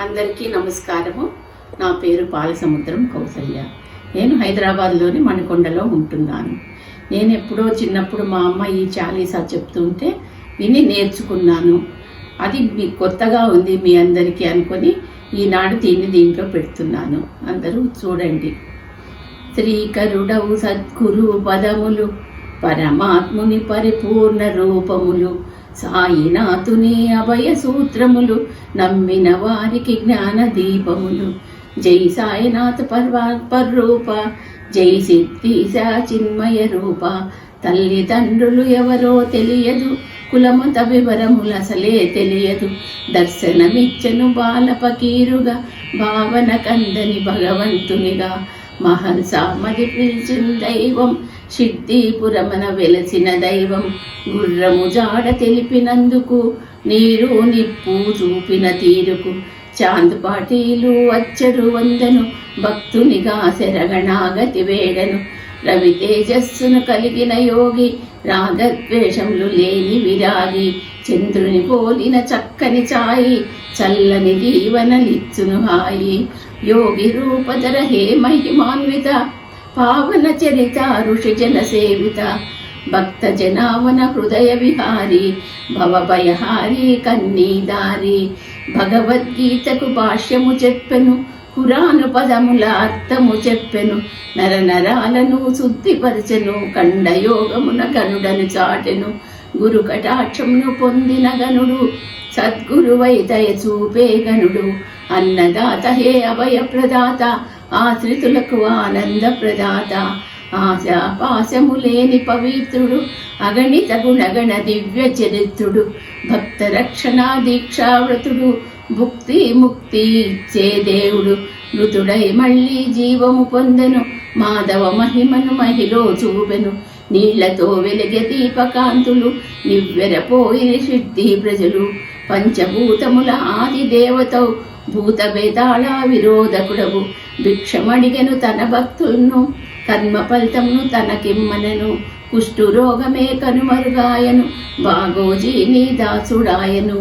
అందరికీ నమస్కారము. నా పేరు పాలసముద్రం కౌసల్య. నేను హైదరాబాద్లోని మణికొండలో ఉంటున్నాను. నేను ఎప్పుడో చిన్నప్పుడు మా అమ్మ ఈ చాలీసా చెప్తుంటే విని నేర్చుకున్నాను. అది మీ కొత్తగా ఉంది మీ అందరికీ అనుకొని ఈనాడు దీంట్లో పెడుతున్నాను. అందరూ చూడండి. శ్రీకరుడవు సద్గురు పదములు, పరమాత్ముని పరిపూర్ణ రూపములు, సాయినాథుని అభయ సూత్రములు, నమ్మిన వారికి జ్ఞాన దీపములు. జై సాయినాథ పర్రూప, జై సిద్ధీశ చిన్మయ రూప. తల్లిదండ్రులు ఎవరో తెలియదు, కులమత వివరములసలే తెలియదు. దర్శనమిచ్చను బాల పకీరుగా, భావన కందని భగవంతునిగా. మహన్సామది పిలిచిన దైవం, సిద్ధిపురమన వెలసిన దైవం. గుర్రము జాడ తెలిపినందుకు, నీరు నిప్పు చూపిన తీరుకు. చాందుపాటీలు వచ్చరు వందను, భక్తునిగా శరగణాగతి వేడను. రవి తేజస్సును కలిగిన యోగి, రాగద్వేషములు లేని విరాగి. చంద్రుని పోలిన చక్కని ఛాయి, చల్లని దీవనలిచ్చును హాయి. యోగి రూపధర హే మహిమాన్విత, పావన చరిత ఋషిజన సేవిత. భక్త జనావన హృదయ విహారి, భవభయహారి కన్నీదారి. భగవద్గీతకు భాష్యము చెప్పెను, పురాణ పదముల అర్థము చెప్పెను. నరనరాలను శుద్ధిపరచెను, కండయోగమున గనుడను చాటెను. గురు కటాక్షమును పొందిన గనుడు, సద్గురువై దయ చూపే గనుడు. అన్నదాత హే అభయ ప్రదాత, ఆశ్రితులకు ఆనంద ప్రదాత. ఆశా పాశము లేని పవిత్రుడు, అగణిత గుణగణ దివ్య చరిత్రుడు. భక్త రక్షణ దీక్షావ్రతుడు, భుక్తి ముక్తి ఇచ్చే దేవుడు. మృతుడై మళ్ళీ జీవము పొందెను, మాధవ మహిమను మహిలో చూపెను. నీళ్లతో వెలిగే దీపకాంతులు, నివ్వెరపోయిన సిద్ధి ప్రజలు. పంచభూతముల ఆది దేవతవు, భూత వేదాళ విరోధకుడవు. భిక్షమడిగెను తన భక్తులను, కర్మ ఫలితమును తనకిమ్మనెను. కుష్టు రోగమే కనుమరుగాయను, బాగోజీ నీ దాసుడాయను.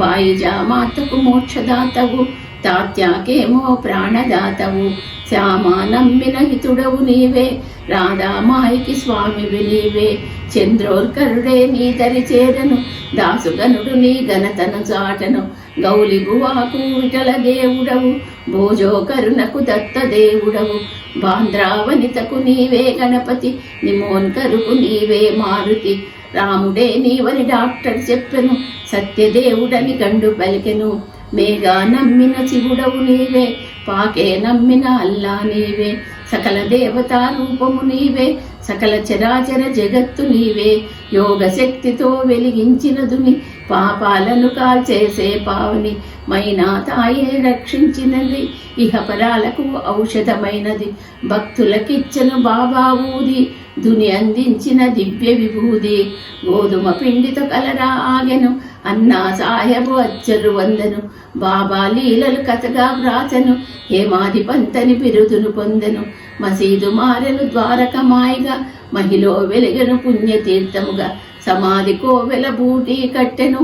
వాయుజామాతకు మోక్షదాతవు, తాత్యాకేమో ప్రాణదాతవు. శ్యామా నమ్మిన హితుడవు నీవే, రాధామాయికి స్వామివి నీవే. చంద్రోర్కరుడే నీ దరి చేరను, దాసుగనుడు నీ ఘనతను చాటను. గౌలిగువాకు విఠల దేవుడవు, భోజో కరుణకు దత్త దేవుడవు. బాంద్రావనితకు నీవే గణపతి, నిమోన్కరుకు నీవే మారుతి. రాముడే నీవని డాక్టర్ చెప్పెను, సత్యదేవుడని గండు పలికెను. మేఘా నమ్మిన శివుడవు నీవే, పాకే నమ్మిన అల్లా నీవే. సకల దేవతా రూపము నీవే, సకల చరాచర జగత్తు నీవే. యోగ శక్తితో వెలిగించినదుని, పాపాలను కాల్చేసే పావని. మైనా తాయే రక్షించినది, ఇహపరాలకు ఔషధమైనది. భక్తులకిచ్చను బాబా ఊది, దుని అందించిన దివ్య విభూది. గోధుమ పిండితో కలరా ఆగెను, అన్నా సాహెబు అచ్చరు వందెను. బాబా లీలలు కథగా వ్రాసెను, హేమాది పంతని బిరుదును పొందెను. మసీదు మారెను ద్వారకమాయిగా, మహిలో వెలిగెను పుణ్యతీర్థముగా. సమాధి కోవెల బూటీ కట్టెను,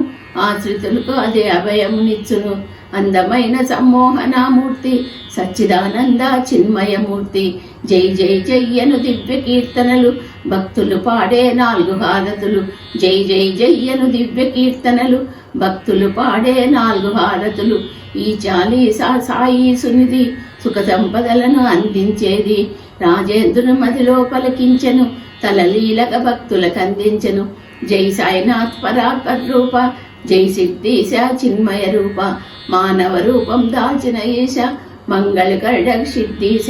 ఆశ్రితులకు అదే అభయమునిచ్చును. అందమైన సమ్మోహనామూర్తి, సచ్చిదానంద చిన్మయమూర్తి. జై జై జయ్యను దివ్య కీర్తనలు, భక్తులు పాడే 4 హారతులు. జై జై జయ్యను దివ్య కీర్తనలు, భక్తులు పాడే 4 హారతులు. ఈ చాలీసా సాయీసునిది, సుఖ సంపదలను అందించేది. రాజేంద్రుని మదిలో పలికించెను, తలలీలక భక్తులకు అందించెను. జై సాయినాథ్ పరాత్పర్ రూప, జై సిద్ధీశ చిన్మయ రూప. మానవ రూపం దాల్చిన ఈశ, మంగళకర సిద్ధీశ.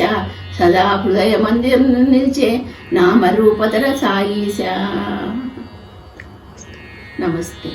సదా హృదయ మందిరం నిలిచే నామరూపధర సాయీశ. నమస్తే.